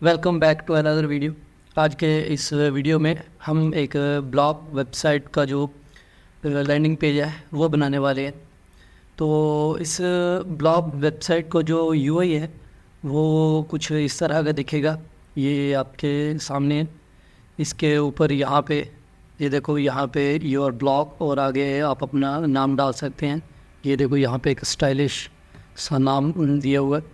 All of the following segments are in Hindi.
Welcome back to another video. आज के इस वीडियो में हम एक ब्लॉग वेबसाइट का जो लैंडिंग पेज है वो बनाने वाले हैं। तो इस ब्लॉग वेबसाइट को जो यूआई है वो कुछ इस तरह का दिखेगा। ये आपके सामने है। इसके ऊपर यहाँ पे ये देखो, यहाँ पे योर ब्लॉग और आगे आप अपना नाम डाल सकते हैं। ये देखो यहाँ पे एक स्टाइलिश सा नाम दिया हुआ है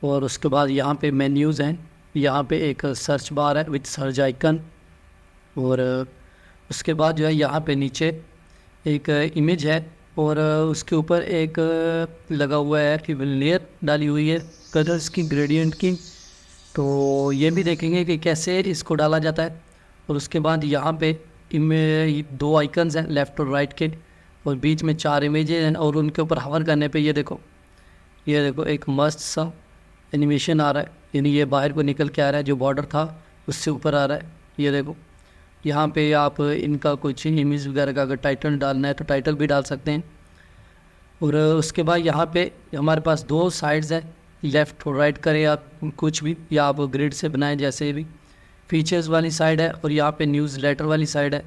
और उसके बाद यहाँ पे मेन्यूज़ हैं। यहाँ पे एक सर्च बार है विथ सर्च आइकन और उसके बाद जो है यहाँ पे नीचे एक इमेज है और उसके ऊपर एक लगा हुआ है कि लेयर डाली हुई है कलर्स की, ग्रेडियंट की। तो ये भी देखेंगे कि कैसे इसको डाला जाता है। और उसके बाद यहाँ पे दो आइकन्स हैं लेफ़्ट और राइट के और बीच में 4 इमेजेस हैं और उनके ऊपर हवर करने पे ये देखो एक मस्त सा एनिमेशन आ रहा है, यानी ये बाहर को निकल के आ रहा है। जो बॉर्डर था उससे ऊपर आ रहा है। ये देखो यहाँ पे आप इनका कुछ इमेज वगैरह का अगर टाइटल डालना है तो टाइटल भी डाल सकते हैं। और उसके बाद यहाँ पे हमारे पास 2 साइड्स हैं, लेफ़्ट और राइट करें आप कुछ भी, या आप ग्रिड से बनाएं जैसे भी। फीचर्स वाली साइड है और यहाँ पे न्यूज़ लेटर वाली साइड है।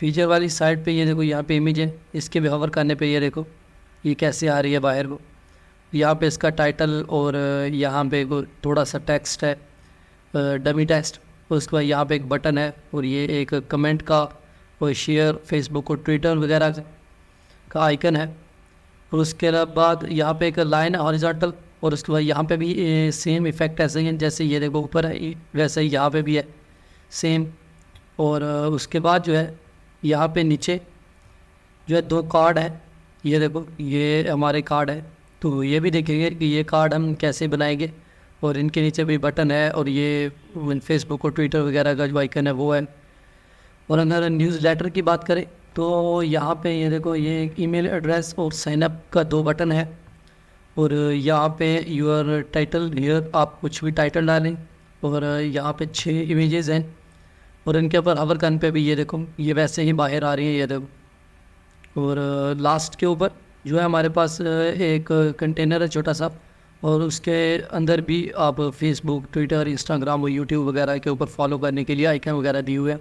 फीचर वाली साइड पे ये देखो यहाँ पे इमेज है, इसके भी हवर करने पे ये देखो ये कैसे आ रही है बाहर को। यहाँ पे इसका टाइटल और यहाँ पे थोड़ा सा टेक्स्ट है, डमी टेक्स्ट। उसके बाद यहाँ पे एक बटन है और ये एक कमेंट का और शेयर फेसबुक और ट्विटर वगैरह का आइकन है। और उसके बाद यहाँ पे एक लाइन है हॉरिजॉन्टल और उसके बाद यहाँ पे भी सेम इफ़ेक्ट ऐसे ही है जैसे ये देखो ऊपर है वैसे ही यहाँ पे भी है सेम। और उसके बाद जो है यहाँ पे नीचे जो है 2 कार्ड है। ये देखो ये हमारे कार्ड है, तो ये भी देखेंगे कि ये कार्ड हम कैसे बनाएंगे। और इनके नीचे भी बटन है और ये फेसबुक और ट्विटर वगैरह का जो आइकन है वो है। और अगर न्यूज़ लेटर की बात करें तो यहाँ पे ये देखो ये ईमेल एड्रेस और साइनअप का 2 बटन है। और यहाँ पे यूर टाइटल हियर आप कुछ भी टाइटल डालें। और यहाँ पे 6 इमेजेस हैं और इनके ऊपर हवर करने पे भी ये देखो ये वैसे ही बाहर आ रही है, ये देखो। और लास्ट के ऊपर जो है हमारे पास एक कंटेनर है छोटा सा और उसके अंदर भी आप फेसबुक, ट्विटर, इंस्टाग्राम और यूट्यूब वगैरह के ऊपर फॉलो करने के लिए आइकन वगैरह दिए हुए हैं।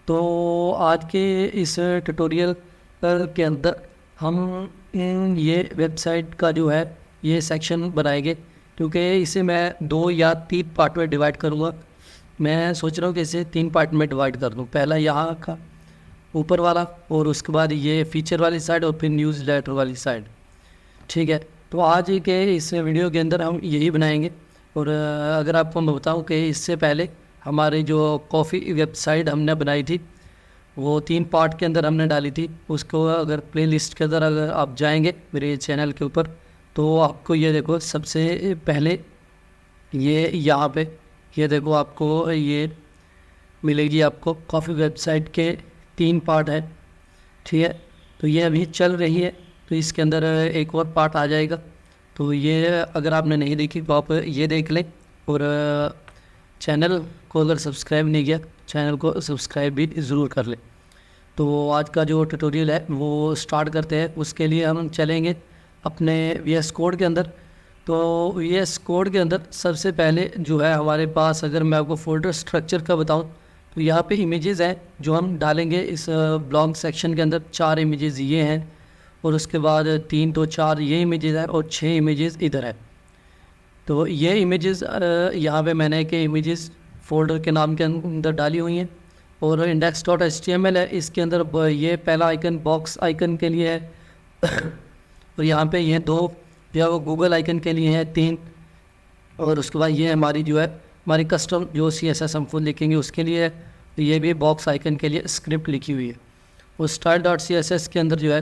तो आज के इस ट्यूटोरियल के अंदर हम ये वेबसाइट का जो है ये सेक्शन बनाएंगे, क्योंकि इसे मैं 2 या 3 पार्ट में डिवाइड करूँगा। मैं सोच रहा हूँ कि इसे 3 पार्ट में डिवाइड कर दूँ। पहला यहाँ का ऊपर वाला और उसके बाद ये फीचर वाली साइड और फिर न्यूज़ लेटर वाली साइड, ठीक है। तो आज के इस वीडियो के अंदर हम यही बनाएंगे। और अगर आपको मैं बताऊं कि इससे पहले हमारी जो कॉफ़ी वेबसाइट हमने बनाई थी वो 3 पार्ट के अंदर हमने डाली थी। उसको अगर प्लेलिस्ट के अंदर अगर आप जाएंगे मेरे चैनल के ऊपर तो आपको ये देखो सबसे पहले ये यहाँ पे ये देखो आपको ये मिलेगी, आपको कॉफ़ी वेबसाइट के 3 पार्ट है, ठीक है। तो ये अभी चल रही है, तो इसके अंदर एक और पार्ट आ जाएगा। तो ये अगर आपने नहीं देखी तो आप ये देख लें। और चैनल को अगर सब्सक्राइब नहीं किया चैनल को सब्सक्राइब भी ज़रूर कर लें। तो आज का जो ट्यूटोरियल है वो स्टार्ट करते हैं। उसके लिए हम चलेंगे अपने VS कोड के अंदर। तो VS कोड के अंदर सबसे पहले जो है हमारे पास, अगर मैं आपको फोल्डर स्ट्रक्चर का बताऊँ तो यहाँ पे इमेजेस हैं जो हम डालेंगे इस ब्लॉग सेक्शन के अंदर। 4 इमेजेस ये हैं और उसके बाद 3 तो 4 ये इमेजेस हैं और 6 इमेजेस इधर है। तो ये इमेजेस यहाँ पे मैंने के इमेजेस फोल्डर के नाम के अंदर डाली हुई हैं। और index.html है, इसके अंदर ये पहला आइकन बॉक्स आइकन के लिए है और यहाँ पे ये 2 जो है वो गूगल आइकन के लिए हैं 3। और उसके बाद ये हमारी जो है हमारी कस्टम जो CSS हम खुद लिखेंगे उसके लिए है। तो ये भी बॉक्स आइकन के लिए स्क्रिप्ट लिखी हुई है। और style.css के अंदर जो है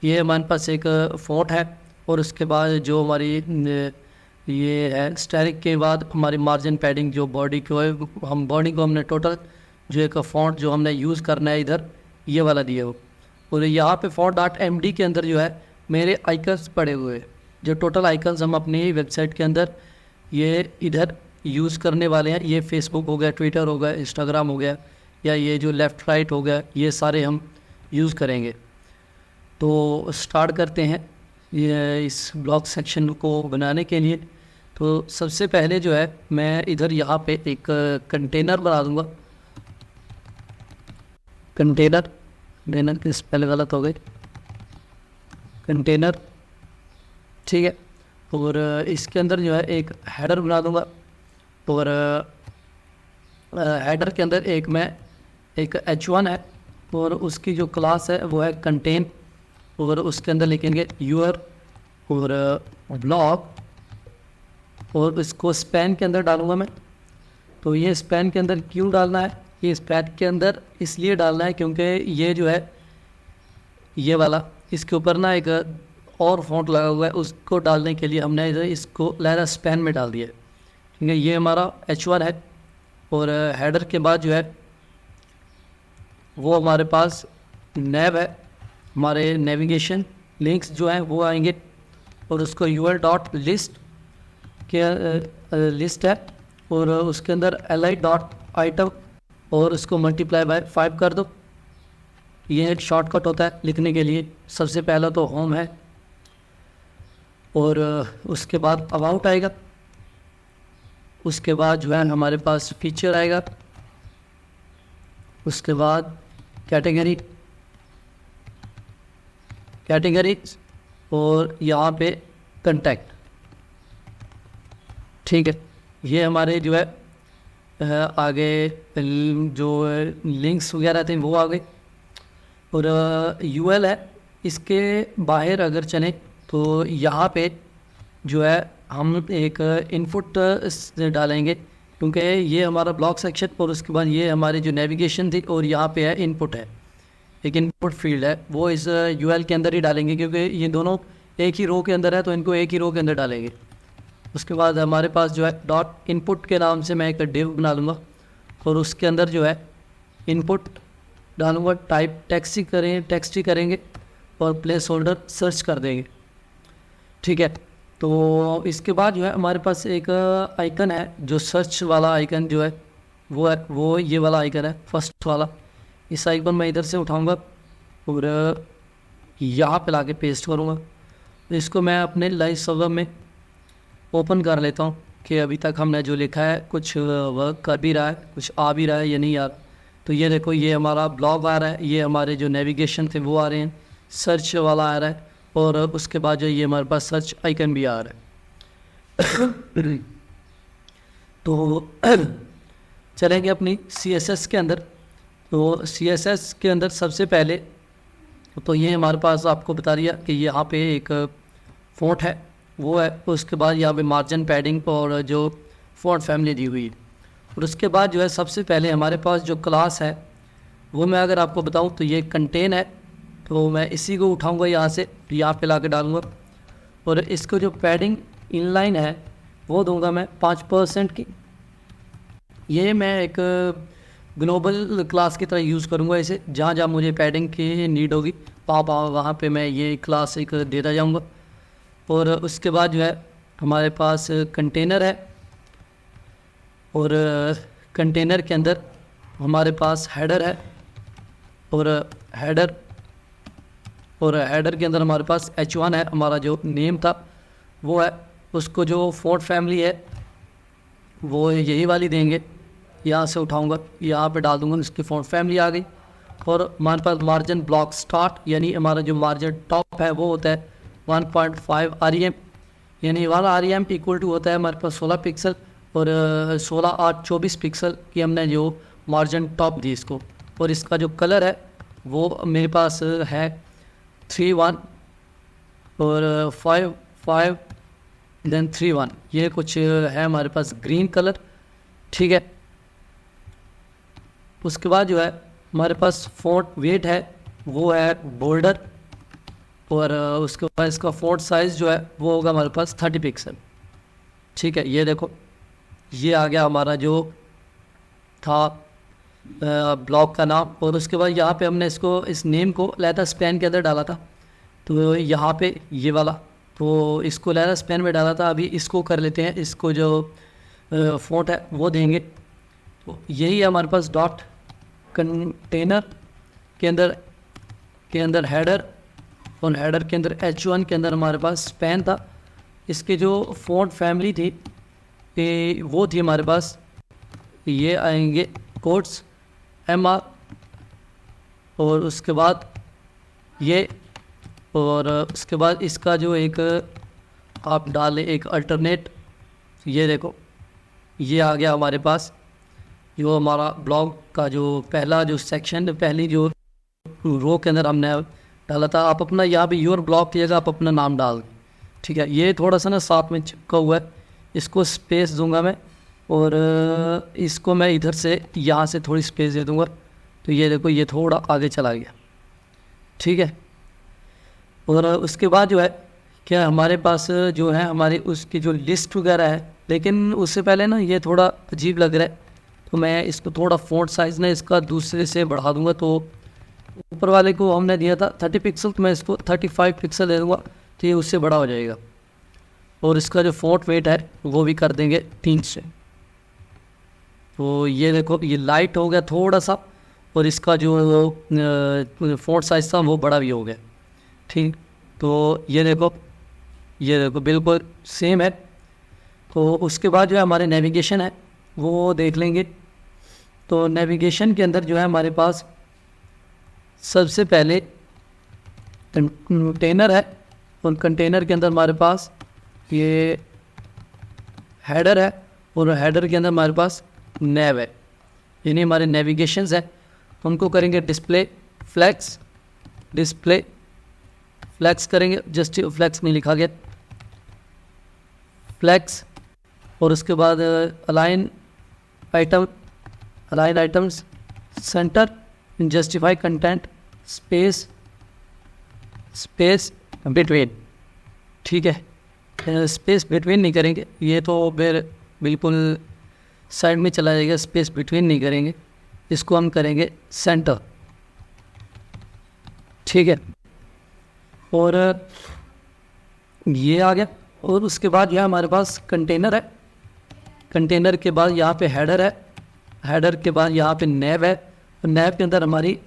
ये हमारे पास एक फ़ॉन्ट है। और उसके बाद जो हमारी ये है स्टैटिक के बाद हमारी मार्जिन पैडिंग जो बॉडी को है, हम बॉडी को हमने टोटल जो एक फ़ॉन्ट जो हमने यूज़ करना है इधर ये वाला दिया हो। और यहाँ पे font.md के अंदर जो है मेरे आइकन्स पड़े हुए हैं, जो टोटल आइकन्स हम अपनी वेबसाइट के अंदर ये इधर यूज़ करने वाले हैं। ये फेसबुक हो गया, ट्विटर हो गया, इंस्टाग्राम हो गया, या ये जो लेफ़्ट राइट हो गया, ये सारे हम यूज़ करेंगे। तो स्टार्ट करते हैं ये इस ब्लॉग सेक्शन को बनाने के लिए। तो सबसे पहले जो है मैं इधर यहाँ पे एक कंटेनर बना दूँगा। कंटेनर की स्पेल गलत हो गई, कंटेनर, ठीक है। और इसके अंदर जो है एक हेडर बना दूँगा, और हेडर के अंदर एक h1 है, और उसकी जो क्लास है वो है कंटेन, और उसके अंदर लिखेंगे यूर और ब्लॉग, और इसको स्पैन के अंदर डालूँगा मैं। तो ये स्पैन के अंदर क्यों डालना है, ये स्पैन के अंदर इसलिए डालना है क्योंकि ये जो है ये वाला इसके ऊपर ना एक और फॉन्ट लगा हुआ है, उसको डालने के लिए हमने इसको लहरा स्पैन में डाल दिया है, ठीक है। ये हमारा h1 है, और हेडर के बाद जो है वो हमारे पास नेव है, हमारे नेविगेशन लिंक्स जो हैं वो आएंगे, और उसको यूआर डॉट लिस्ट के लिस्ट है, और उसके अंदर li डॉट आइटम, और उसको मल्टीप्लाई बाय 5 कर दो। ये एक शॉर्टकट होता है लिखने के लिए। सबसे पहला तो होम है, और उसके बाद अबाउट आएगा, उसके बाद जो है हमारे पास फीचर आएगा, उसके बाद कैटेगरी, और यहाँ पे कंटेक्ट, ठीक है। ये हमारे जो है आगे जो लिंक्स वगैरह थे वो आ गए, और यूएल है। इसके बाहर अगर चलें तो यहाँ पे जो है हम एक इनपुट डालेंगे, क्योंकि ये हमारा ब्लॉक सेक्शन, और उसके बाद ये हमारी जो नेविगेशन थी, और यहाँ पे है इनपुट है, एक इनपुट फील्ड है, वो इस यूएल के अंदर ही डालेंगे, क्योंकि ये दोनों एक ही रो के अंदर है, तो इनको एक ही रो के अंदर डालेंगे। उसके बाद हमारे पास जो है डॉट इनपुट के नाम से मैं एक डिव बना लूँगा, और उसके अंदर जो है इनपुट डालूँगा, टाइप टेक्स्ट ही करेंगे, और प्लेस होल्डर सर्च कर देंगे, ठीक है। तो इसके बाद जो है हमारे पास एक आइकन है, जो सर्च वाला आइकन जो है वो ये वाला आइकन है, फर्स्ट वाला। इस आइकन मैं इधर से उठाऊंगा और यहाँ पे लाके पेस्ट करूँगा। इसको मैं अपने लाइव सर्वर में ओपन कर लेता हूँ कि अभी तक हमने जो लिखा है कुछ वर्क कर भी रहा है, कुछ आ भी रहा है या नहीं आ रहा। तो ये देखो, ये हमारा ब्लॉग आ रहा है, ये हमारे जो नेविगेशन थे वो आ रहे हैं, सर्च वाला आ रहा है, और उसके बाद जो ये हमारे पास सर्च आइकन भी आ रहा है। तो चलेंगे अपनी CSS के अंदर। तो CSS के अंदर सबसे पहले तो ये हमारे पास आपको बता दिया कि यहाँ पे एक फ़ॉन्ट है वो है, उसके बाद यहाँ पे मार्जिन पैडिंग और जो फ़ॉन्ट फैमिली दी हुई है, और उसके बाद जो है सबसे पहले हमारे पास जो क्लास है वो मैं अगर आपको बताऊँ तो ये कंटेन है। तो मैं इसी को उठाऊंगा यहाँ से, यहाँ पे ला के डालूँगा, और इसको जो पैडिंग इनलाइन है वो दूंगा मैं 5% की। ये मैं एक ग्लोबल क्लास की तरह यूज़ करूँगा इसे, जहाँ जहाँ मुझे पैडिंग की नीड होगी वहाँ पे मैं ये क्लास एक देता जाऊँगा। और उसके बाद जो है हमारे पास कंटेनर है, और कंटेनर के अंदर हमारे पास हेडर है, और हेडर के अंदर हमारे पास h1 है, हमारा जो नेम था वो है। उसको जो फ़ॉन्ट फैमिली है वो यही वाली देंगे, यहाँ से उठाऊंगा, यहाँ पे डाल दूंगा, इसकी फ़ॉन्ट फैमिली आ गई। और हमारे पास मार्जिन ब्लॉक स्टार्ट, यानी हमारा जो मार्जिन टॉप है वो होता है 1.5 REM, यानी वाला REM इक्वल टू होता है हमारे पास 16 पिक्सल, और 16 8 24 पिक्सल की हमने जो मार्जिन टॉप दी इसको। और इसका जो कलर है वो मेरे पास है 3-1 और 5 देन 3-1, ये कुछ है हमारे पास ग्रीन कलर, ठीक है। उसके बाद जो है हमारे पास फ़ॉन्ट वेट है वो है बोल्डर, और उसके बाद इसका फ़ॉन्ट साइज़ जो है वो होगा हमारे पास 30 पिक्सल, ठीक है। ये देखो, ये आ गया हमारा जो था ब्लॉग का नाम। और उसके बाद यहाँ पे हमने इसको इस नेम को लैटा स्पैन के अंदर डाला था, तो यहाँ पे ये वाला, तो इसको लैटा स्पैन में डाला था। अभी इसको कर लेते हैं, इसको जो फ़ॉन्ट है वो देंगे। तो यही है हमारे पास डॉट कंटेनर के अंदर हेडर, और हेडर के अंदर h1 के अंदर हमारे पास स्पैन था, इसके जो फ़ॉन्ट फैमिली थी वो थी हमारे पास, ये आएंगे कोट्स MR, और उसके बाद ये, और उसके बाद इसका जो एक आप डालें एक अल्टरनेट, ये देखो ये आ गया हमारे पास। जो हमारा ब्लॉग का जो पहला जो सेक्शन, पहली जो रो के अंदर हमने डाला था, आप अपना यहाँ पे योर ब्लॉग की जगह आप अपना नाम डाल दें, ठीक है। ये थोड़ा सा ना साथ में चिपका हुआ है, इसको स्पेस दूंगा मैं, और इसको मैं इधर से यहाँ से थोड़ी स्पेस दे दूंगा, तो ये देखो ये थोड़ा आगे चला गया, ठीक है। और उसके बाद जो है क्या हमारे पास जो है हमारी उसकी जो लिस्ट वगैरह है, लेकिन उससे पहले ना ये थोड़ा अजीब लग रहा है, तो मैं इसको थोड़ा फ़ॉन्ट साइज़ ना इसका दूसरे से बढ़ा दूंगा। तो ऊपर वाले को हमने दिया था 30 पिक्सल, तो मैं इसको 35 पिक्सल दे दूँगा, तो ये उससे बड़ा हो जाएगा। और इसका जो फ़ॉन्ट वेट है वो भी कर देंगे 3 से। तो ये देखो ये लाइट हो गया थोड़ा सा, और इसका जो फ़ॉन्ट साइज़ था वो बड़ा भी हो गया, ठीक। तो ये देखो बिल्कुल सेम है। तो उसके बाद जो है हमारे नेविगेशन है वो देख लेंगे। तो नेविगेशन के अंदर जो है हमारे पास सबसे पहले कंटेनर है, और कंटेनर के अंदर हमारे पास ये हेडर है, और हेडर के अंदर हमारे पास नेव है, यानी हमारे नेविगेशंस है। उनको करेंगे डिस्प्ले फ्लैक्स, डिस्प्ले फ्लैक्स करेंगे, जस्ट फ्लैक्स में लिखा गया फ्लैक्स। और उसके बाद align items centre, justify content, space between, ठीक है। स्पेस बिटवीन नहीं करेंगे, ये तो फिर बिल्कुल साइड में चला जाएगा, स्पेस बिटवीन नहीं करेंगे, इसको हम करेंगे सेंटर, ठीक है। और ये आ गया। और उसके बाद यह हमारे पास कंटेनर है, कंटेनर के बाद यहाँ पे हेडर है, हेडर के बाद यहाँ पे नेव है, नेव के अंदर हमारी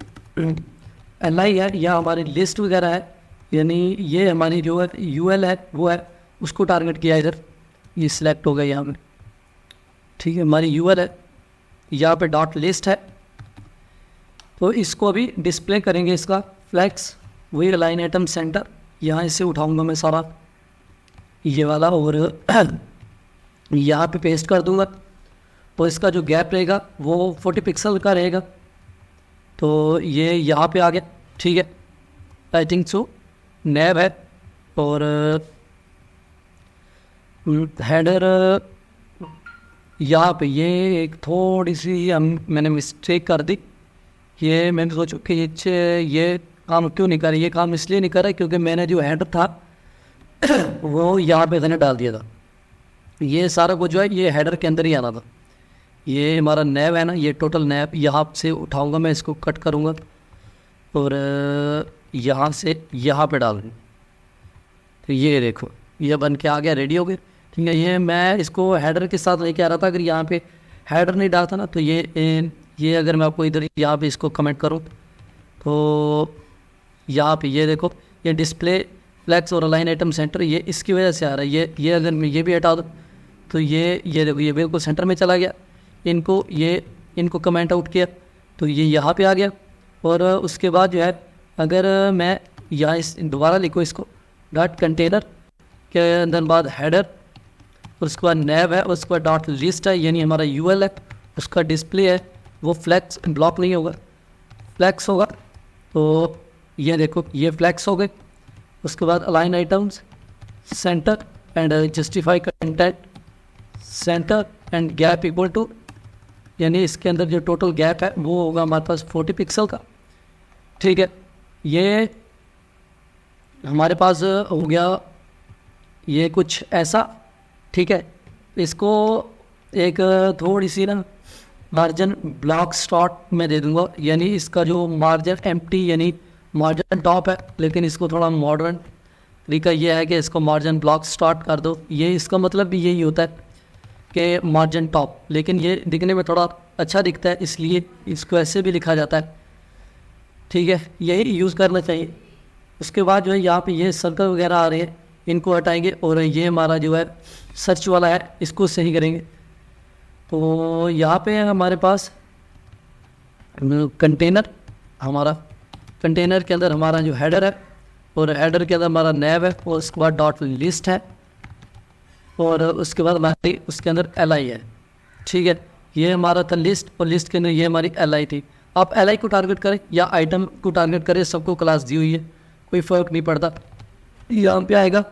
LI है या हमारी लिस्ट वगैरह है, यानी ये हमारी जो है UL है वो है, उसको टारगेट किया इधर, ये सिलेक्ट हो गया यहाँ पे, ठीक है। हमारी UL है, यहाँ पे डॉट लिस्ट है, तो इसको अभी डिस्प्ले करेंगे, इसका फ्लैक्स वही अलाइन आइटम सेंटर, यहाँ इसे उठाऊंगा मैं सारा ये वाला, और यहाँ पे पेस्ट कर दूंगा। तो इसका जो गैप रहेगा वो 40 पिक्सल का रहेगा, तो ये यहाँ पे आ गया, ठीक है। आई थिंक सो नेव है, और हेडर यहाँ पे ये एक थोड़ी सी मैंने मिस्टेक कर दी, ये मैंने सोचा कि ये काम क्यों नहीं कर रहा, ये काम इसलिए नहीं कर रहा क्योंकि मैंने जो हेडर था वो यहाँ पे मैंने डाल दिया था, ये सारा कुछ जो है ये हेडर के अंदर ही आना था। ये हमारा नैब है ना, ये टोटल नैब यहाँ से उठाऊंगा मैं, इसको कट करूँगा और यहाँ से यहाँ पे डाल दूँ, तो ये देखो ये बन के आ गया, रेडी हो गया, ठीक है। ये मैं इसको हेडर के साथ लेके आ रहा था, अगर यहाँ पे हेडर नहीं डालता ना तो ये अगर मैं आपको इधर यहाँ पे इसको कमेंट करूँ तो यहाँ पे ये देखो ये डिस्प्ले फ्लैक्स और अलाइन आइटम सेंटर, ये इसकी वजह से आ रहा है। ये अगर मैं ये भी हटा दूँ तो ये देखो ये बिल्कुल सेंटर में चला गया, इनको कमेंट आउट किया तो ये यहाँ पे आ गया। और उसके बाद जो है अगर मैं यहाँ इस दोबारा लिखो इसको डॉट कंटेनर के अंदर बाद हेडर, उसके बाद नैब है, उसके बाद डॉट लिस्ट है यानी हमारा यूएल है, उसका डिस्प्ले है वो फ्लैक्स ब्लॉक नहीं होगा, फ्लैक्स होगा। तो ये देखो ये फ्लैक्स हो गए। उसके बाद align items center and justify content center and gap equal to, यानी इसके अंदर जो टोटल गैप है वो होगा हमारे पास 40 पिक्सल का, ठीक है। ये हमारे पास हो गया ये कुछ ऐसा, ठीक है। इसको एक थोड़ी सी ना मार्जिन ब्लॉक स्टार्ट में दे दूंगा, यानी इसका जो मार्जिन एम्प्टी यानी मार्जिन टॉप है, लेकिन इसको थोड़ा मॉडर्न तरीका ये है कि इसको मार्जिन ब्लॉक स्टार्ट कर दो। ये इसका मतलब भी यही होता है कि मार्जिन टॉप, लेकिन ये दिखने में थोड़ा अच्छा दिखता है इसलिए इसको ऐसे भी लिखा जाता है, ठीक है। यही यूज़ करना चाहिए। उसके बाद जो है यहाँ पे ये सर्कल वगैरह आ रहे हैं, इनको हटाएंगे और ये हमारा जो है सर्च वाला है इसको सही करेंगे। तो यहाँ पे है हमारे पास कंटेनर, हमारा कंटेनर के अंदर हमारा जो हेडर है और हेडर के अंदर हमारा नैव है और उसके बाद डॉट लिस्ट है और उसके बाद हमारी उसके अंदर एल है। ठीक है, ये हमारा था लिस्ट और लिस्ट के अंदर ये हमारी एल थी। आप एल को टारगेट करें या आइटम को टारगेट करें, सबको क्लास दी हुई है, कोई फ़र्क नहीं पड़ता। यहाँ पे आएगा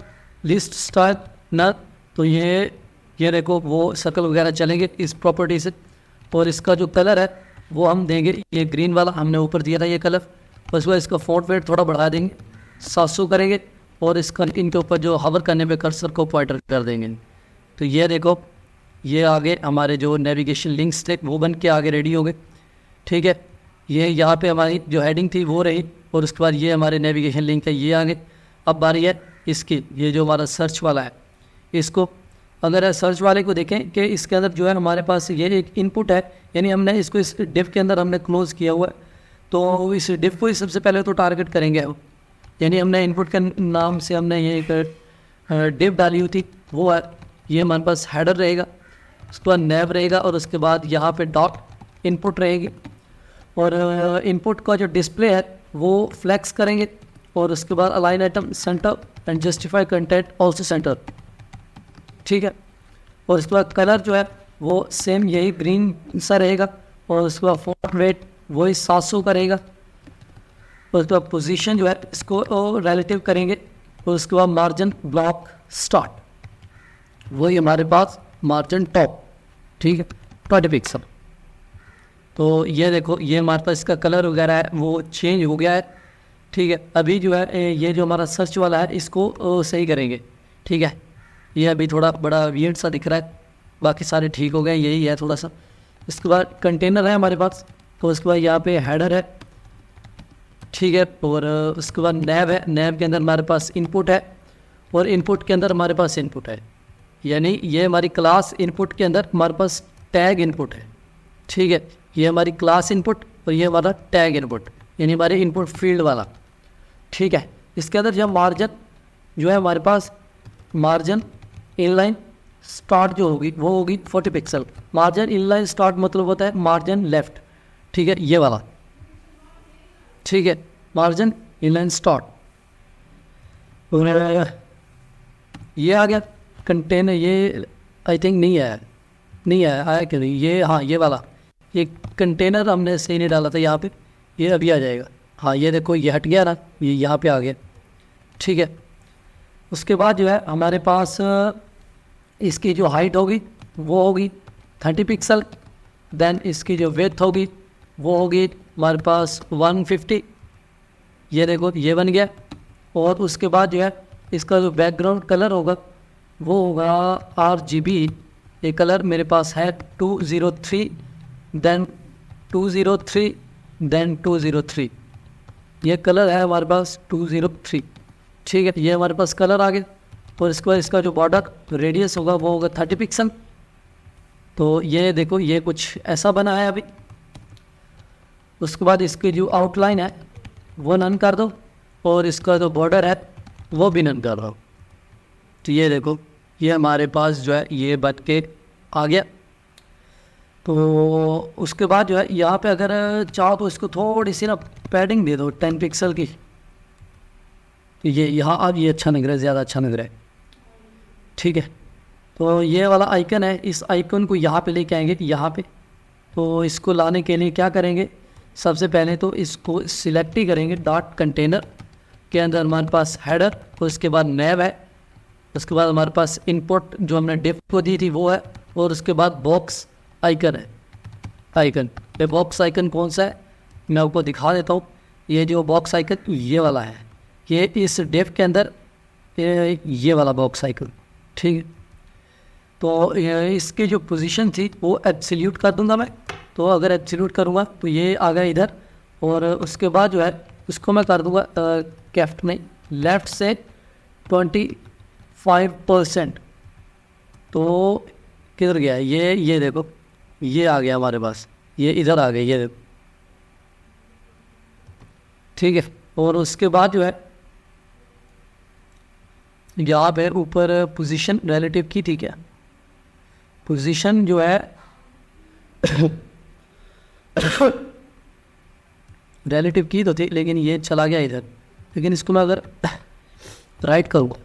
लिस्ट स्टार न, तो ये देखो वो सर्कल वगैरह चलेंगे इस प्रॉपर्टी से। और इसका जो कलर है वो हम देंगे ये ग्रीन वाला, हमने ऊपर दिया था ये कलर। बस वो इसका फॉन्ट वेट थोड़ा बढ़ा देंगे, 700 करेंगे और इसका इनके ऊपर जो हवर करने पे कर्सर को पॉइंटर कर देंगे। तो ये देखो ये आगे हमारे जो नेविगेशन लिंक्स थे वो बन के आगे रेडी हो गए। ठीक है, ये यहाँ पे हमारी जो हेडिंग थी वो रही और उसके बाद ये हमारे नेविगेशन लिंक है ये आगे। अब बारी है इसकी, ये जो हमारा सर्च वाला है इसको, अगर सर्च वाले को देखें कि इसके अंदर जो है हमारे पास ये एक इनपुट है, यानी हमने इसको इस डिव के अंदर हमने क्लोज किया हुआ है। तो इस डिव को ही सबसे पहले तो टारगेट करेंगे हम, यानी हमने इनपुट के नाम से हमने ये एक डिव डाली हुई थी, वो है ये हमारे पास हेडर रहेगा, उसके बाद नैव रहेगा और उसके बाद यहाँ पे डॉट इनपुट रहेगी और इनपुट का जो डिस्प्ले है वो फ्लैक्स करेंगे और उसके बाद align item centre and justify content also centre. ठीक है, और उसके बाद कलर जो है वो सेम यही ग्रीन सा रहेगा और उसके बाद फॉन्ट वेट वही 700 का रहेगा और उसके बाद पोजीशन जो है इसको रिलेटिव करेंगे और उसके बाद मार्जिन ब्लॉक स्टार्ट वही हमारे पास मार्जिन टॉप। ठीक है, 20 पिक्सल। तो ये देखो ये हमारे पास इसका कलर वगैरह है वो चेंज हो गया है। ठीक है, अभी जो है ये जो हमारा सर्च वाला है इसको सही करेंगे। ठीक है, ये अभी थोड़ा बड़ा वियर्ड सा दिख रहा है, बाकी सारे ठीक हो गए, यही है थोड़ा सा। इसके बाद कंटेनर है हमारे पास, तो उसके बाद यहाँ पे हेडर है। ठीक है, और उसके बाद नैव है, नैव के अंदर हमारे पास इनपुट है और इनपुट के अंदर हमारे पास इनपुट है, यानी ये हमारी क्लास इनपुट के अंदर हमारे पास टैग इनपुट है। ठीक है, ये हमारी क्लास इनपुट और ये हमारा टैग इनपुट, यानी हमारे इनपुट फील्ड वाला। ठीक है, इसके अंदर जब मार्जिन जो है हमारे पास मार्जिन इनलाइन स्टार्ट जो होगी वो होगी 40 पिक्सल। मार्जिन इनलाइन स्टार्ट मतलब होता है मार्जिन लेफ्ट। ठीक है, ये वाला। ठीक है, मार्जिन इनलाइन स्टार्ट ये आ गया। कंटेनर ये आई थिंक नहीं आया आया कि नहीं, ये हाँ ये वाला, ये कंटेनर हमने सही नहीं डाला था यहाँ पे, ये अभी आ जाएगा। हाँ ये देखो ये हट गया ना, ये यहाँ पे आ गया। ठीक है, उसके बाद जो है हमारे पास इसकी जो हाइट होगी वो होगी 30 पिक्सल। देन इसकी जो विड्थ होगी वो होगी हमारे पास 150। ये देखो ये बन गया। और उसके बाद जो है इसका जो बैकग्राउंड कलर होगा वो होगा RGB। ये कलर मेरे पास है 203 देन 203 देन 203, ये कलर है हमारे पास 203। ठीक है, ये हमारे पास कलर आ गया। और इसके बाद इसका जो बॉर्डर रेडियस होगा वो होगा 30 पिक्सल। तो ये देखो ये कुछ ऐसा बना है अभी। उसके बाद इसकी जो आउटलाइन है वो नन कर दो और इसका जो बॉर्डर है वो भी नन कर दो। तो ये देखो ये हमारे पास जो है ये बन के आ गया। तो उसके बाद जो है यहाँ पे अगर चाहो तो इसको थोड़ी सी ना पैडिंग दे दो 10 पिक्सल की। तो ये यहाँ अब ये अच्छा लग रहा है, ज़्यादा अच्छा लग रहा है। ठीक है, तो ये वाला आइकन है, इस आइकन को यहाँ पे लेके आएंगे यहाँ पे। तो इसको लाने के लिए क्या करेंगे, सबसे पहले तो इसको सिलेक्ट ही करेंगे। डॉट कंटेनर के अंदर हमारे पास हेडर, उसके बाद नैव है, उसके बाद हमारे पास इनपुट जो हमने डिव को दी थी वो है, और उसके बाद बॉक्स आइकन है। आइकन ये बॉक्स आइकन कौन सा है मैं आपको दिखा देता हूँ। ये जो बॉक्स आइकन ये वाला है, ये इस डिव के अंदर ये वाला बॉक्स आइकन। ठीक है, तो इसकी जो पोजीशन थी वो एब्सोल्यूट कर दूंगा मैं। तो अगर एब्सोल्यूट करूँगा तो ये आ गया इधर, और उसके बाद जो है उसको मैं कर दूँगा कैफ्ट में लेफ़्ट से 25%। तो किधर गया ये देखो ये आ गया हमारे पास, ये इधर आ गया, ये देखो। ठीक है, और उसके बाद जो है यहाँ पे ऊपर पोजीशन रिलेटिव की थी क्या, पोजीशन जो है रिलेटिव की तो थी, लेकिन ये चला गया इधर। लेकिन इसको मैं अगर राइट करूँगा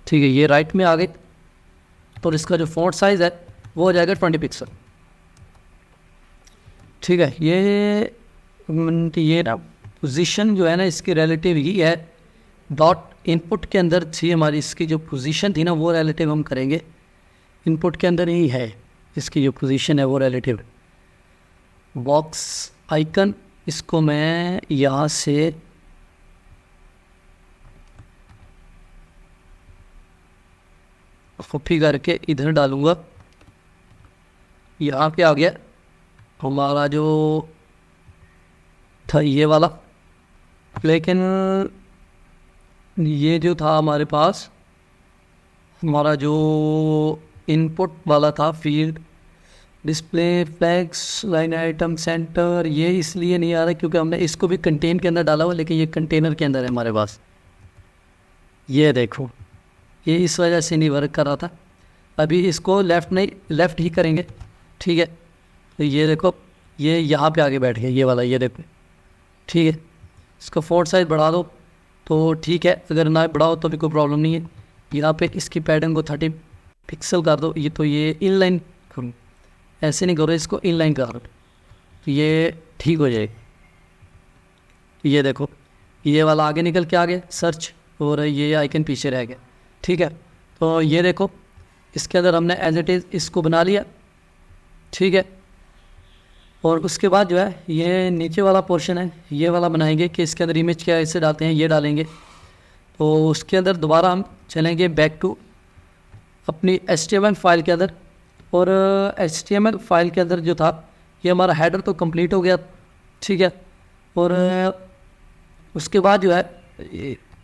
ठीक है, ये राइट में आ गई, तो इसका जो फॉन्ट साइज़ है वो हो जाएगा 20 पिक्सल। ठीक है, ये ना पोजीशन जो है ना इसकी रिलेटिव ही है, डॉट इनपुट के अंदर थी हमारी, इसकी जो पोजीशन थी ना वो रिलेटिव हम करेंगे, इनपुट के अंदर ही है इसकी जो पोजीशन है वो रिलेटिव। बॉक्स आइकन इसको मैं यहाँ से कॉपी करके इधर डालूँगा, यहाँ पे आ गया हमारा जो था ये वाला। लेकिन ये जो था हमारे पास, हमारा जो इनपुट वाला था field display flags line item centre, ये इसलिए नहीं आ रहा क्योंकि हमने इसको भी कंटेन के अंदर डाला हुआ, लेकिन ये कंटेनर के अंदर है हमारे पास। ये देखो, ये इस वजह से नहीं वर्क कर रहा था। अभी इसको लेफ़्ट नहीं, लेफ़्ट ही करेंगे। ठीक है, तो ये देखो ये यहाँ पे आके बैठ गया ये वाला, ये देखो। ठीक है, इसका फॉन्ट साइज बढ़ा दो तो ठीक है, अगर ना बढ़ाओ तो भी कोई प्रॉब्लम नहीं है। यहाँ पे इसकी पैटर्न को 30 पिक्सल कर दो। ये तो ये इनलाइन करूँ, ऐसे नहीं करो, इसको इनलाइन कर दो तो ये ठीक हो जाएगा। ये देखो ये वाला आगे निकल के आ गया सर्च, और ये आइकन पीछे रह गया। ठीक है, तो ये देखो इसके अंदर हमने एज इट इज़ इसको बना लिया। ठीक है, और उसके बाद जो है ये नीचे वाला पोर्शन है, ये वाला बनाएंगे कि इसके अंदर इमेज क्या ऐसे डालते हैं, ये डालेंगे। तो उसके अंदर दोबारा हम चलेंगे बैक टू अपनी HTML फाइल के अंदर, और HTML फाइल के अंदर जो था ये हमारा हेडर तो कंप्लीट हो गया। ठीक है, और उसके बाद जो है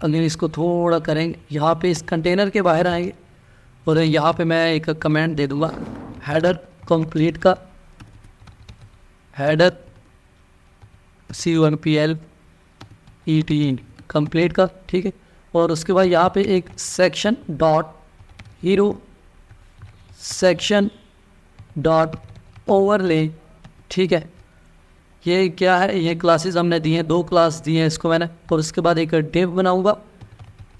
अगर इसको थोड़ा करेंगे, यहाँ पे इस कंटेनर के बाहर आएंगे और यहाँ पे मैं एक कमेंट दे दूँगा हेडर कंप्लीट का, हेडर COMPLET कंप्लीट का। ठीक है, और उसके बाद यहाँ पे एक section dot hero section dot overlay. ठीक है, ये क्या है, ये क्लासेस हमने दी हैं, 2 क्लास दी हैं इसको मैंने। और उसके बाद एक डिव बनाऊंगा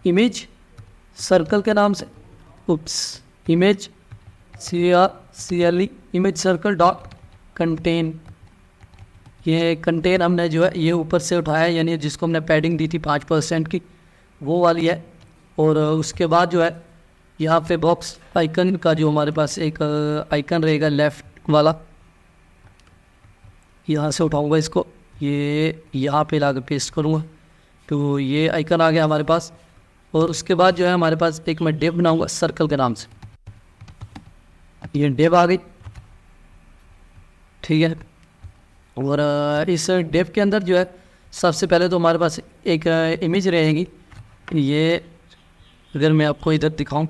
इमेज सर्कल के नाम से, oops, image CLE image circle dot contain. ये कंटेन हमने जो है ये ऊपर से उठाया है, यानी जिसको हमने पैडिंग दी थी 5% की वो वाली है। और उसके बाद जो है यहाँ पे बॉक्स आइकन का जो हमारे पास एक आइकन रहेगा लेफ़्ट वाला, यहाँ से उठाऊंगा इसको, ये यहाँ पे ला कर पेस्ट करूँगा तो ये आइकन आ गया हमारे पास। और उसके बाद जो है हमारे पास एक मैं डिव बनाऊँगा सर्कल के नाम से, ये डिव आ गई। ठीक है, और इस डिव के अंदर जो है सबसे पहले तो हमारे पास एक इमेज रहेगी। ये अगर मैं आपको इधर दिखाऊं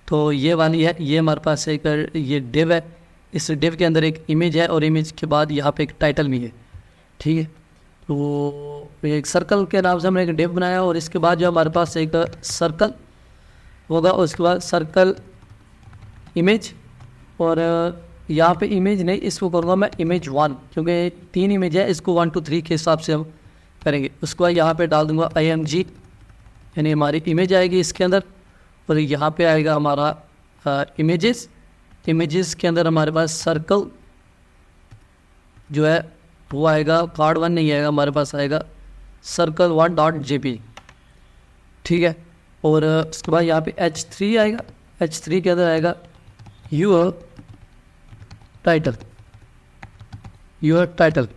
तो ये वाली है, ये हमारे पास एक ये डिव है, इस डिव के अंदर एक इमेज है और इमेज के बाद यहाँ पे एक टाइटल भी है। ठीक है, तो एक सर्कल के नाम से हमने एक डिव बनाया, और इसके बाद जो हमारे पास एक सर्कल होगा, उसके बाद सर्कल इमेज, और यहाँ पे इमेज नहीं, इसको करूँगा मैं इमेज 1, क्योंकि 3 इमेज है, इसको 1 2 3 के हिसाब से हम करेंगे। उसके बाद यहाँ पे डाल दूँगा IMG, यानी हमारी इमेज आएगी इसके अंदर। और यहाँ पे आएगा हमारा इमेजेस, इमेजेस के अंदर हमारे पास सर्कल जो है वो आएगा, कार्ड 1 नहीं आएगा, हमारे पास आएगा सर्कल 1.jpg। ठीक है, और उसके बाद यहाँ पे H3 आएगा, H3 के अंदर आएगा योर टाइटल, योर टाइटल।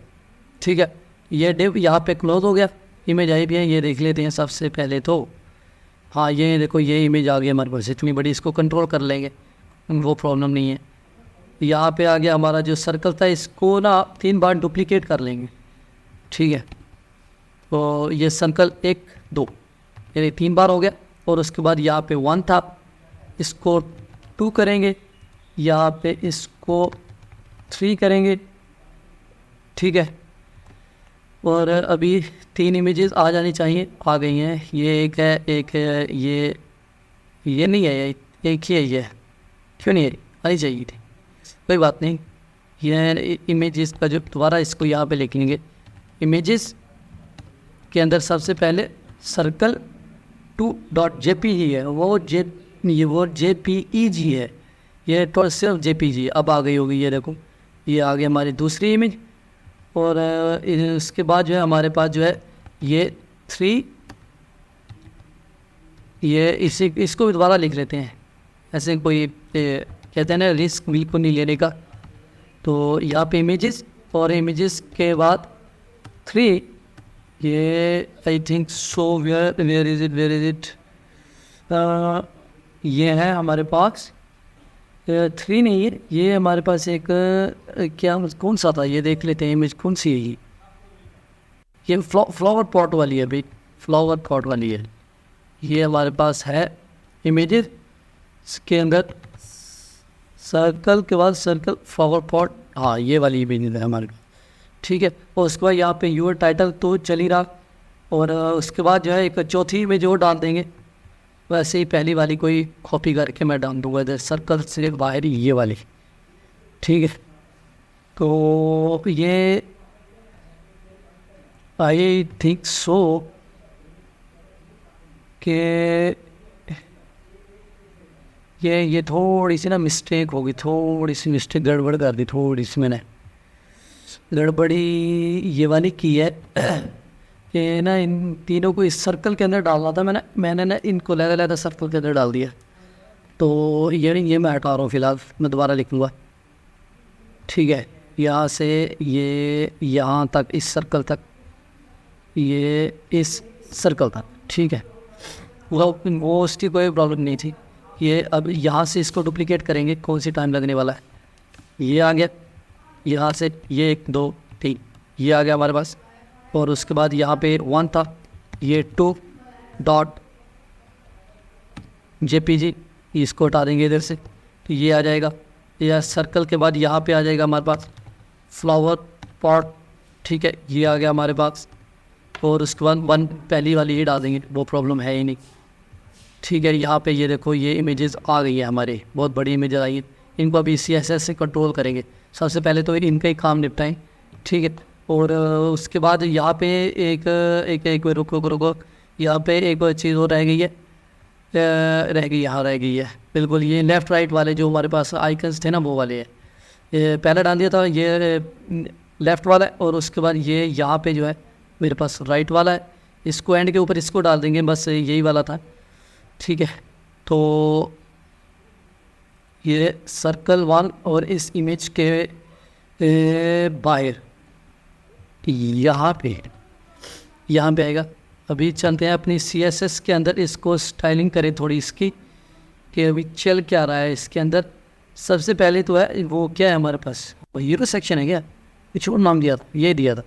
ठीक है, ये डिव यहाँ पे क्लोज हो गया, इमेज आई भी है, ये देख लेते हैं सबसे पहले तो। हाँ, ये देखो ये इमेज आ गई हमारे पास, इतनी बड़ी, इसको कंट्रोल कर लेंगे, वो प्रॉब्लम नहीं है। यहाँ पे आ गया हमारा जो सर्कल था, इसको ना 3 बार डुप्लीकेट कर लेंगे। ठीक है, तो ये सर्कल 1 2 यानी 3 बार हो गया। और उसके बाद यहाँ पे 1 था, इसको 2 करेंगे, यहाँ पे इसको 3 करेंगे। ठीक है, और अभी 3 इमेजेस आ जानी चाहिए, आ गई हैं। ये एक है, ये नहीं है, ये एक ही है, ये क्यों नहीं है, आनी चाहिए थी, कोई बात नहीं। ये इमेजेस का जो दोबारा इसको यहाँ पे लिखेंगे, इमेजेस के अंदर सबसे पहले सर्कल 2.jpg है, वो JPEG है, ये तो सिर्फ JPG। अब आ गई होगी, ये देखो ये आ गई हमारी दूसरी इमेज। और इसके बाद जो है हमारे पास जो है ये 3, ये इसको भी दोबारा लिख लेते हैं, ऐसे कोई कहते हैं ना रिस्क बिल्कुल नहीं लेने का। तो यहाँ पे इमेजेस, और इमेजेस के बाद 3, ये I think so where is it, ये है हमारे पास 3 नहीं है, ये हमारे पास एक क्या कौन सा था, ये देख लेते हैं इमेज कौन सी है। ये फ्लावर पॉट वाली है भाई, फ्लावर पॉट वाली है। ये हमारे पास है इमेजेस के अंदर सर्कल के बाद सर्कल फ्लावर पॉट, हाँ ये वाली इमेज है हमारे पास, ठीक है। और उसके बाद यहाँ पे यूर टाइटल तो चल ही रहा, और उसके बाद जो है एक चौथी इमेज और डाल देंगे। वैसे ही पहली वाली कोई कॉपी करके मैं डाल दूँगा इधर सर्कल से बाहर ही, ये वाली, ठीक है। तो ये आई थिंक सो कि ये थोड़ी सी ना मिस्टेक होगी, थोड़ी सी मिस्टेक गड़बड़ कर दी थोड़ी सी मैंने, गड़बड़ी ये वाली की है कि ना इन तीनों को इस सर्कल के अंदर डालना था, मैंने ना इनको लहदा सर्कल के अंदर डाल दिया। तो ये मैं हटा रहा हूँ फ़िलहाल, मैं दोबारा लिखूँगा, ठीक है। यहाँ से ये यहाँ तक, इस सर्कल तक, ये इस सर्कल तक, ठीक है। वो उसकी कोई प्रॉब्लम नहीं थी। ये अब यहाँ से इसको डुप्लिकेट करेंगे, कौन सी टाइम लगने वाला है, ये आ गया। यहाँ से ये 1 2 3 ये आ गया हमारे पास, और उसके बाद यहाँ पे 1 था, ये 2.jpg, इसको हटा देंगे इधर से, तो ये आ जाएगा। यह सर्कल के बाद यहाँ पे आ जाएगा हमारे पास फ्लावर पॉट, ठीक है, ये आ गया हमारे पास। और उसके बाद 1 पहली वाली ही डाल देंगे, वो प्रॉब्लम है ही नहीं, ठीक है। यहाँ पे ये देखो ये इमेजेस आ गई है हमारे, बहुत बड़ी इमेजेस आई है। इनको अभी CSS से कंट्रोल करेंगे, सबसे पहले तो इनका ही काम निपटाएं, ठीक है। और उसके बाद यहाँ पे एक रुको, यहाँ पे एक चीज़ और रह गई है, यहाँ रह गई है बिल्कुल, ये लेफ़्ट राइट वाले जो हमारे पास आइकन्स थे ना, वो वाले हैं। ये पहले डाल दिया था ये लेफ़्ट वाला है, और उसके बाद ये यहाँ पे जो है मेरे पास राइट वाला है, इसको एंड के ऊपर इसको डाल देंगे, बस यही वाला था, ठीक है। तो ये सर्कल 1 और इस इमेज के बाहर यहाँ पे आएगा। अभी चलते हैं अपनी CSS के अंदर, इसको स्टाइलिंग करें थोड़ी इसकी, कि अभी चल क्या रहा है इसके अंदर। सबसे पहले तो है वो क्या है हमारे पास, वो हीरो सेक्शन है क्या, कुछ और नाम दिया था, ये दिया था,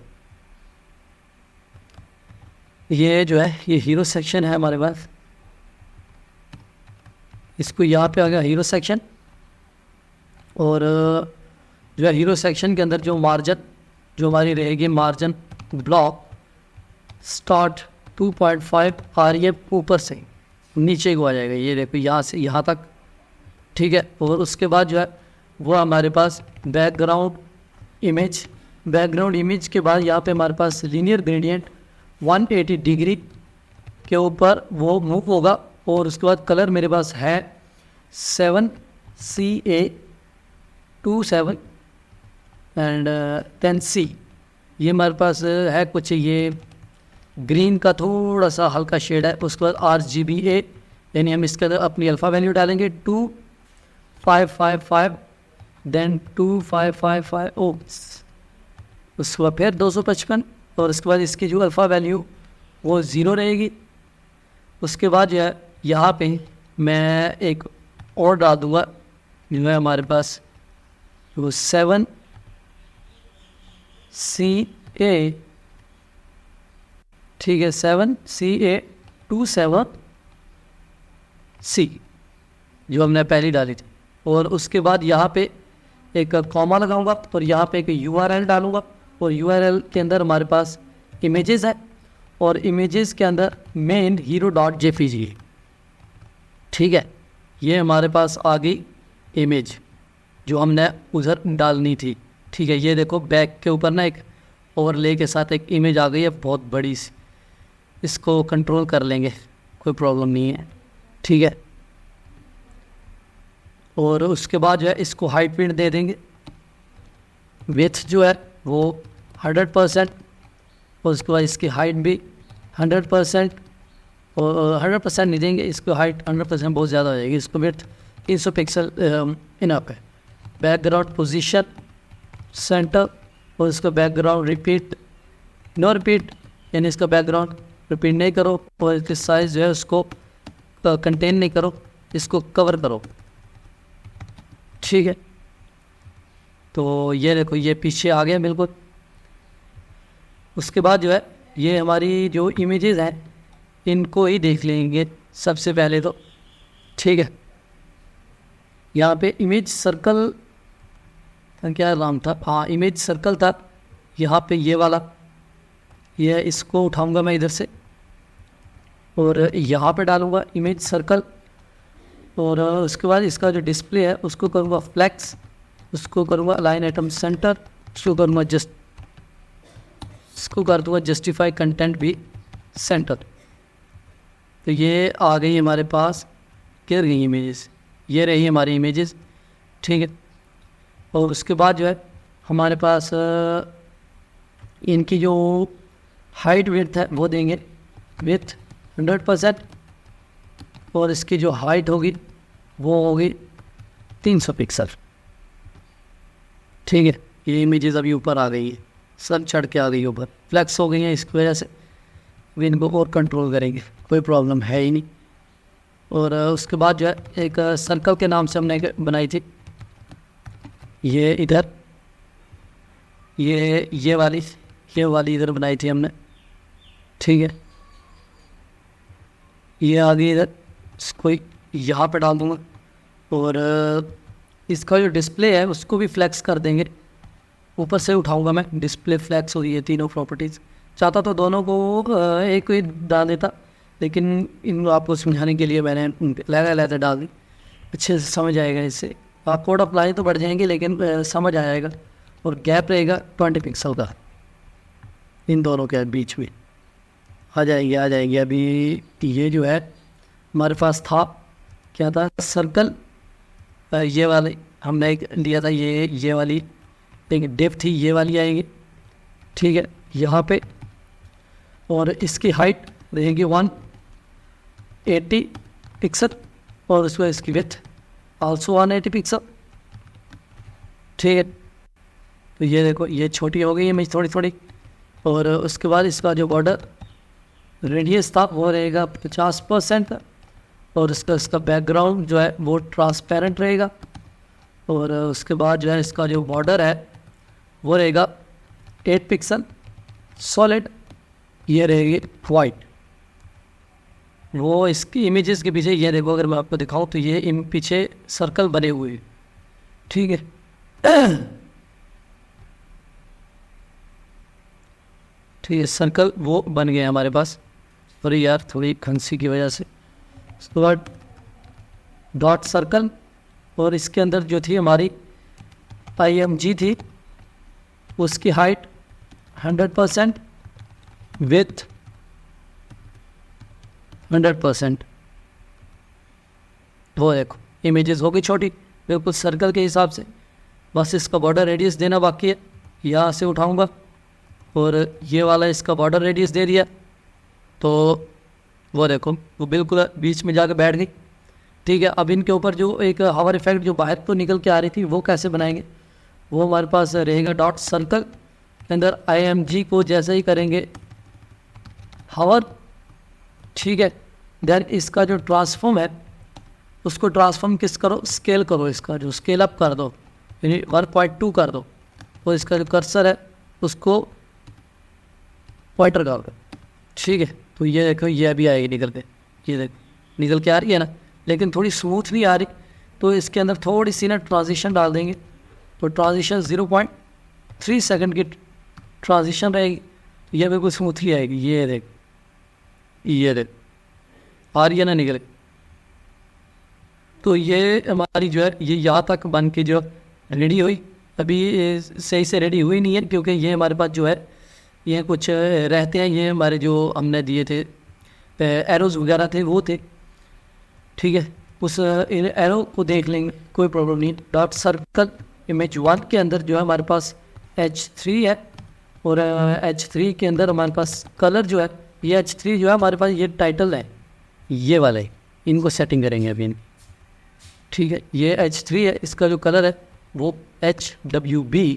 ये जो है ये हीरो सेक्शन है हमारे पास। इसको यहाँ पे आ गया हीरो सेक्शन, और जो है हीरो सेक्शन के अंदर जो मार्जिन जो हमारी रहेगी, मार्जिन ब्लॉक स्टार्ट 2.5 REF ऊपर से नीचे को आ जाएगा, ये देखो यहाँ से यहाँ तक, ठीक है। और उसके बाद जो है वो हमारे पास बैकग्राउंड इमेज के बाद यहाँ पे हमारे पास लीनियर ग्रेडियंट 180 डिग्री के ऊपर वो मूव होगा। और उसके बाद कलर मेरे पास है 7CA27 एंड 10C, ये हमारे पास है कुछ, ये ग्रीन का थोड़ा सा हल्का शेड है। उसके बाद RGBA, यानी हम इसके अंदर अपनी अल्फ़ा वैल्यू डालेंगे 2555 देन 2555 उसके बाद फिर 255, और उसके बाद इसकी जो अल्फ़ा वैल्यू वो 0 रहेगी। उसके बाद जो है यहाँ पे मैं एक और डाल दूँगा, जो है हमारे पास वो 7CA, ठीक है, 7CA27C जो हमने पहले डाली थी। और उसके बाद यहाँ पे एक कॉमा लगाऊंगा, और यहाँ पे एक URL डालूंगा, और URL के अंदर हमारे पास इमेजेस है और इमेजेस के अंदर मेन हीरो डॉट जेपीजी है। ठीक है, ये हमारे पास आ गई इमेज जो हमने उधर डालनी थी। ठीक है, ये देखो बैक के ऊपर ना एक ओवरले के साथ एक इमेज आ गई है बहुत बड़ी सी। इसको कंट्रोल कर लेंगे, कोई प्रॉब्लम नहीं है। ठीक है, और उसके बाद जो है इसको हाइट विड्थ दे देंगे। विड्थ जो है वो 100% और उसके बाद इसकी हाइट भी 100%। और 100% नहीं देंगे, इसको हाइट 100% बहुत ज़्यादा हो जाएगी। इसको विड्थ 300 पिक्सल इनफ है। बैकग्राउंड पोजीशन सेंटर और इसका बैकग्राउंड रिपीट नो रिपीट, यानी इसका बैकग्राउंड रिपीट नहीं करो और इसके साइज़ जो है उसको कंटेन नहीं करो, इसको कवर करो। ठीक है, तो ये देखो ये पीछे आ गया बिल्कुल। उसके बाद जो है ये हमारी जो इमेजेस हैं इनको ही देख लेंगे सबसे पहले तो। ठीक है, यहाँ पे इमेज सर्कल क्या नाम था, हाँ इमेज सर्कल था। यहाँ पे ये वाला, ये इसको उठाऊंगा मैं इधर से और यहाँ पे डालूंगा इमेज सर्कल। और उसके बाद इसका जो डिस्प्ले है उसको करूँगा फ्लैक्स, उसको करूँगा अलाइन एटम सेंटर, उसको करूँगा इसको कर दूँगा जस्टिफाई कंटेंट भी सेंटर। तो ये आ गई हमारे पास, गिर गई इमेजेस, ये रही हमारी इमेजेस। ठीक है, और उसके बाद जो है हमारे पास इनकी जो हाइट विड्थ है वो देंगे विथ 100% और इसकी जो हाइट होगी वो होगी 300 पिक्सल। ठीक है, ये इमेजेस अभी ऊपर आ गई है, सब चढ़ के आ गई ऊपर, फ्लैक्स हो गई हैं, इसकी वजह से भी इनको और कंट्रोल करेंगे, कोई प्रॉब्लम है ही नहीं। और उसके बाद जो है एक सर्कल के नाम से हमने बनाई थी, ये इधर ये वाली इधर बनाई थी हमने। ठीक है, ये आ गई इधर, इसको यहाँ पे डाल दूँगा और इसका जो डिस्प्ले है उसको भी फ्लैक्स कर देंगे, ऊपर से उठाऊंगा मैं, डिस्प्ले फ्लैक्स हो, ये तीनों प्रॉपर्टीज़। चाहता तो दोनों को एक ही डाल देता, लेकिन इन आपको समझाने के लिए मैंने लहदा डाल दी, अच्छे से समझ आएगा। इससे आप कोड ऑफ लाइन तो बढ़ जाएंगे लेकिन समझ आ जाएगा। और गैप रहेगा 20 पिक्सल का इन दोनों के बीच में, आ जाएंगे। अभी ये जो है हमारे पास था, क्या था, सर्कल, ये वाले हमने एक लिया था, ये वाली एक डेप्थ थी, ये वाली आएगी। ठीक है, यहाँ पे, और इसकी हाइट रहेगी 180 पिक्सल और उसको इसकी विड्थ आल्सो 180 पिक्सल। ठीक है, तो ये देखो ये छोटी हो गई है इमेज थोड़ी। और उसके बाद इसका जो बॉर्डर रेडियस था वो रहेगा 50% और इसका बैकग्राउंड जो है वो ट्रांसपेरेंट रहेगा। और उसके बाद जो है इसका जो बॉर्डर है वो रहेगा 8 पिक्सल सॉलिड, ये रहेगी वाइट। वो इसकी इमेजेस के पीछे ये देखो, अगर मैं आपको दिखाऊं तो ये पीछे सर्कल बने हुए हैं। ठीक है, ठीक है, सर्कल वो बन गए हमारे पास। सॉरी यार, थोड़ी खांसी की वजह से। उसके बाद डॉट सर्कल और इसके अंदर जो थी हमारी IMG थी, उसकी हाइट 100%, विड्थ 100%। वो देखो इमेजेस हो गई छोटी बिल्कुल सर्कल के हिसाब से, बस इसका बॉर्डर रेडियस देना बाकी है। यहाँ से उठाऊंगा और ये वाला इसका बॉर्डर रेडियस दे दिया, तो वो देखो वो बिल्कुल बीच में जाकर बैठ गई। ठीक है, अब इनके ऊपर जो एक हावर इफेक्ट जो बाहर तो निकल के आ रही थी वो कैसे बनाएंगे, वो हमारे पास रहेगा डॉट सर्कल के अंदर IMG को जैसे ही करेंगे हावर। ठीक है, देन इसका जो ट्रांसफॉर्म है उसको ट्रांसफॉर्म करो, स्केल करो, इसका जो स्केल अप कर दो, यानी 1.2 कर दो, और इसका जो कर्सर है उसको पॉइंटर कर दो। ठीक है, तो ये देखो ये अभी आएगी निकल के, ये देखो निकल के आ रही है ना, लेकिन थोड़ी स्मूथ नहीं आ रही, तो इसके अंदर थोड़ी सी ना ट्रांजिशन डाल देंगे। तो ट्रांजिशन 0.3 सेकंड की ट्रांजिशन रहेगी, ये बिल्कुल स्मूथली आएगी। ये देख, ये देख आ रही है ना निकल। तो ये हमारी जो है ये यहाँ तक बन के जो रेडी हुई। अभी ये सही से रेडी हुई नहीं है क्योंकि ये हमारे पास जो है ये कुछ रहते हैं, ये हमारे जो हमने दिए थे एरोज़ वगैरह थे वो थे, ठीक है। उस एरो को देख लेंगे, कोई प्रॉब्लम नहीं। डॉट सर्कल इमेज 1 के अंदर जो है हमारे पास H3 है, और H3 के अंदर हमारे पास कलर जो है ये H3 जो है हमारे पास ये टाइटल है, ये वाले इनको सेटिंग करेंगे अभी इनकी, ठीक है। ये H3 है, इसका जो कलर है वो HWB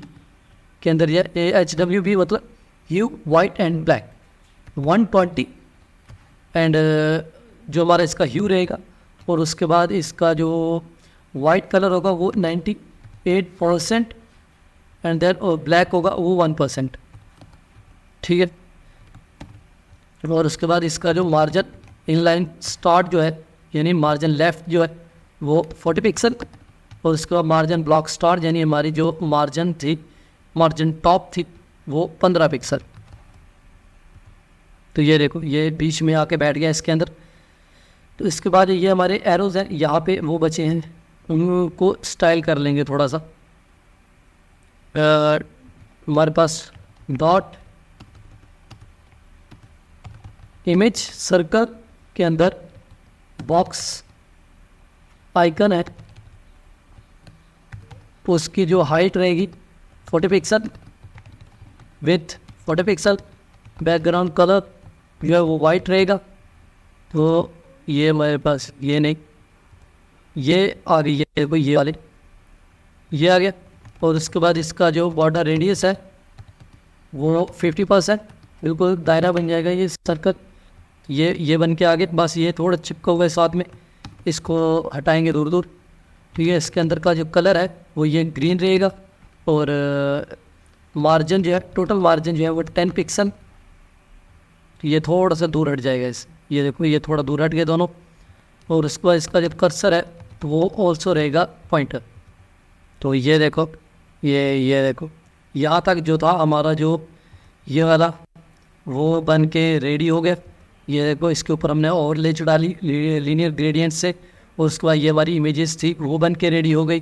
के अंदर ये HWB मतलब ह्यू वाइट एंड ब्लैक 120 एंड जो हमारा इसका ह्यू रहेगा, और उसके बाद इसका जो वाइट कलर होगा वो 98% एंड देन ब्लैक होगा वो 1%, ठीक है। और उसके बाद इसका जो मार्जिन इनलाइन स्टार्ट जो है यानी मार्जिन लेफ़्ट जो है वो 40 पिक्सल, और उसके बाद मार्जिन ब्लॉक स्टार्ट यानी हमारी जो मार्जिन थी, मार्जिन टॉप थी वो 15 पिक्सल। तो ये देखो ये बीच में आके बैठ गया इसके अंदर। तो इसके बाद ये हमारे एरोज़ हैं, यहाँ पे वो बचे हैं, उनको स्टाइल कर लेंगे थोड़ा सा। हमारे पास डॉट इमेज सर्कल के अंदर बॉक्स आइकन है, उसकी जो हाइट रहेगी 40 pixel, with 40 pixel, background colour जो है वो वाइट रहेगा। तो ये हमारे पास ये नहीं, ये आ गई है देखो, ये वाले ये आ गया। और उसके बाद इसका जो बॉर्डर रेडियस है वो 50%, बिल्कुल दायरा बन जाएगा ये सर्कल। ये बन के आगे, बस ये थोड़ा चिपका हुआ है साथ में, इसको हटाएंगे दूर दूर, ठीक है। इसके अंदर का जो कलर है वो ये ग्रीन रहेगा, और मार्जिन जो है टोटल मार्जिन जो है वो 10 पिक्सल, ये थोड़ा सा दूर हट जाएगा इस, ये देखो ये थोड़ा दूर हट गए दोनों। और उसके बाद इसका जो कर्सर है तो वो ऑल्सो रहेगा पॉइंटर। तो ये देखो ये देखो यहाँ तक जो था हमारा जो ये वाला वो बन के रेडी हो गया। ये देखो इसके ऊपर हमने ओवरले डाली लीनियर ग्रेडियंट से, और उसके बाद ये हमारी इमेजेस थी वो बन के रेडी हो गई।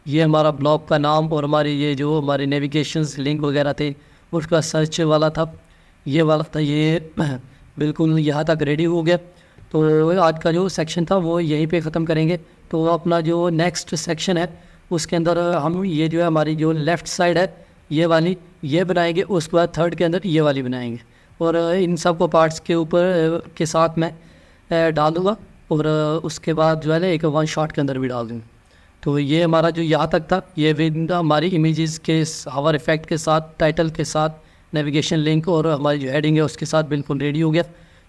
ये हमारा ब्लॉग का नाम और हमारी ये जो हमारे नेविगेशंस लिंक वगैरह थे उसका सर्च वाला था, ये वाला था, ये बिल्कुल यहाँ तक रेडी हो गया। तो आज का जो सेक्शन था वो यहीं पे ख़त्म करेंगे। तो अपना जो नेक्स्ट सेक्शन है उसके अंदर हम ये जो है हमारी जो लेफ़्ट साइड है ये वाली ये बनाएंगे, उसके बाद थर्ड के अंदर ये वाली बनाएंगे, और इन सब को पार्ट्स के ऊपर के साथ मैं डाल दूँगा, और उसके बाद जो है ना एक वन शॉट के अंदर भी डाल दूँगा। तो ये हमारा जो यहाँ तक था ये विद हमारी इमेजेस के हावर इफ़ेक्ट के साथ, टाइटल के साथ, नेविगेशन लिंक और हमारी जो हेडिंग है उसके साथ बिल्कुल रेडी हो गया।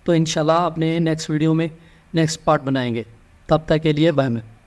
तो इंशाल्लाह अपने नेक्स्ट वीडियो में नेक्स्ट पार्ट बनाएंगे। तब तक के लिए बाय।